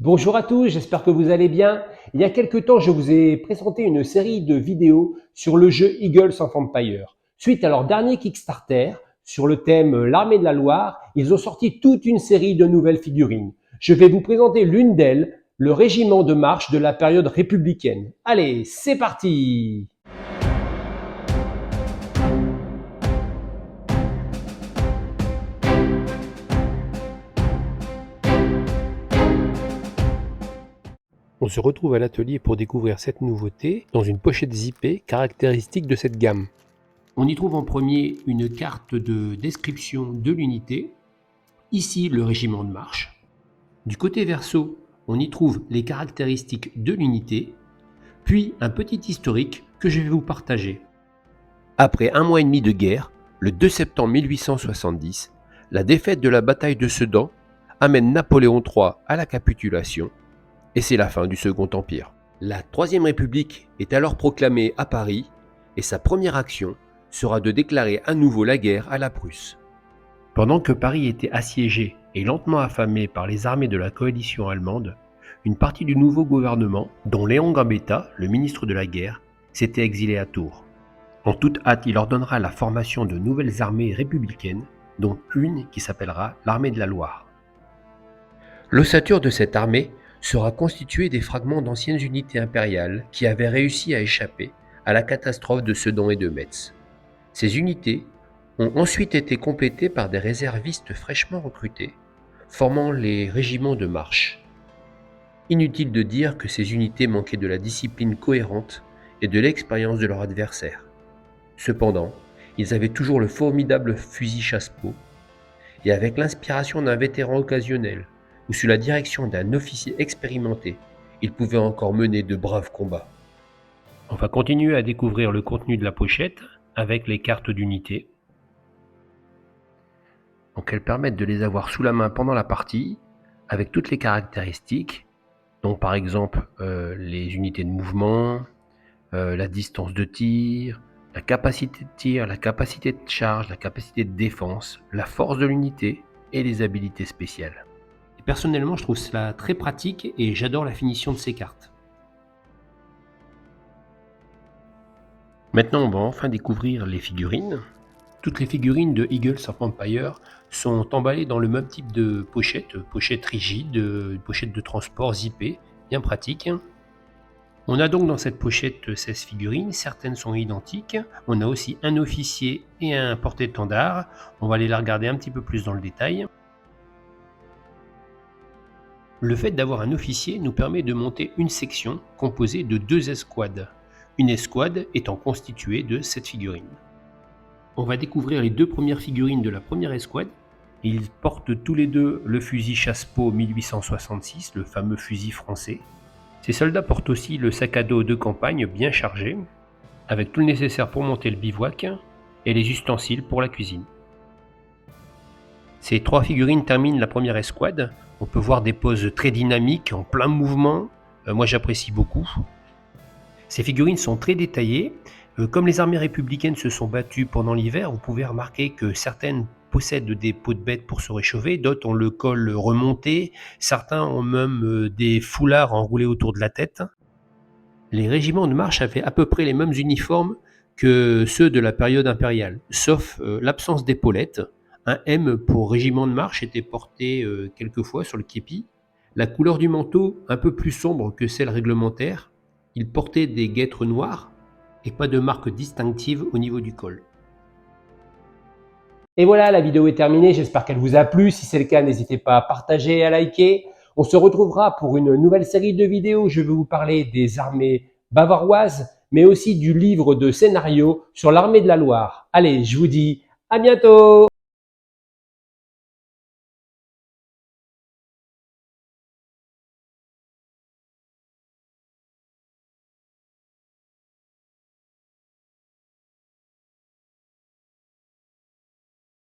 Bonjour à tous, j'espère que vous allez bien. Il y a quelque temps, je vous ai présenté une série de vidéos sur le jeu Eagles of Empire. Suite à leur dernier Kickstarter sur le thème L'Armée de la Loire, ils ont sorti toute une série de nouvelles figurines. Je vais vous présenter l'une d'elles, le régiment de marche de la période républicaine. Allez, c'est parti! On se retrouve à l'atelier pour découvrir cette nouveauté dans une pochette zippée caractéristique de cette gamme. On y trouve en premier une carte de description de l'unité, ici le régiment de marche. Du côté verso, on y trouve les caractéristiques de l'unité, puis un petit historique que je vais vous partager. Après un mois et demi de guerre, le 2 septembre 1870, la défaite de la bataille de Sedan amène Napoléon III à la capitulation, et c'est la fin du Second Empire. La Troisième République est alors proclamée à Paris, et sa première action sera de déclarer à nouveau la guerre à la Prusse. Pendant que Paris était assiégé et lentement affamé par les armées de la coalition allemande, une partie du nouveau gouvernement, dont Léon Gambetta, le ministre de la guerre, s'était exilé à Tours. En toute hâte, il ordonnera la formation de nouvelles armées républicaines, dont une qui s'appellera l'Armée de la Loire. L'ossature de cette armée sera constituée des fragments d'anciennes unités impériales qui avaient réussi à échapper à la catastrophe de Sedan et de Metz. Ces unités ont ensuite été complétées par des réservistes fraîchement recrutés, formant les régiments de marche. Inutile de dire que ces unités manquaient de la discipline cohérente et de l'expérience de leur adversaire. Cependant, ils avaient toujours le formidable fusil chasse-peau, et avec l'inspiration d'un vétéran occasionnel, ou sous la direction d'un officier expérimenté, ils pouvaient encore mener de braves combats. On va continuer à découvrir le contenu de la pochette avec les cartes d'unité. Donc elles permettent de les avoir sous la main pendant la partie, avec toutes les caractéristiques, donc par exemple les unités de mouvement, la distance de tir, la capacité de tir, la capacité de charge, la capacité de défense, la force de l'unité et les habilités spéciales. Et personnellement, je trouve cela très pratique et j'adore la finition de ces cartes. Maintenant, on va enfin découvrir les figurines. Toutes les figurines de Eagles of Empire sont emballées dans le même type de pochette rigide, pochette de transport zippée, bien pratique. On a donc dans cette pochette 16 figurines, certaines sont identiques. On a aussi un officier et un porte-étendard. On va aller la regarder un petit peu plus dans le détail. Le fait d'avoir un officier nous permet de monter une section composée de 2 escouades. Une escouade étant constituée de 7 figurines. On va découvrir les 2 premières figurines de la première escouade. Ils portent tous les deux le fusil chasse-peau 1866, le fameux fusil français. Ces soldats portent aussi le sac à dos de campagne bien chargé, avec tout le nécessaire pour monter le bivouac et les ustensiles pour la cuisine. Ces 3 figurines terminent la première escouade. On peut voir des poses très dynamiques, en plein mouvement. Moi j'apprécie beaucoup. Ces figurines sont très détaillées. Comme les armées républicaines se sont battues pendant l'hiver, vous pouvez remarquer que certaines possèdent des peaux de bête pour se réchauffer, d'autres ont le col remonté, certains ont même des foulards enroulés autour de la tête. Les régiments de marche avaient à peu près les mêmes uniformes que ceux de la période impériale, sauf l'absence d'épaulettes. Un M pour régiment de marche était porté quelquefois sur le képi. La couleur du manteau, un peu plus sombre que celle réglementaire. Il portait des guêtres noires et pas de marque distinctive au niveau du col. Et voilà, la vidéo est terminée, j'espère qu'elle vous a plu. Si c'est le cas, n'hésitez pas à partager et à liker. On se retrouvera pour une nouvelle série de vidéos. Je vais vous parler des armées bavaroises, mais aussi du livre de scénario sur l'armée de la Loire. Allez, je vous dis à bientôt!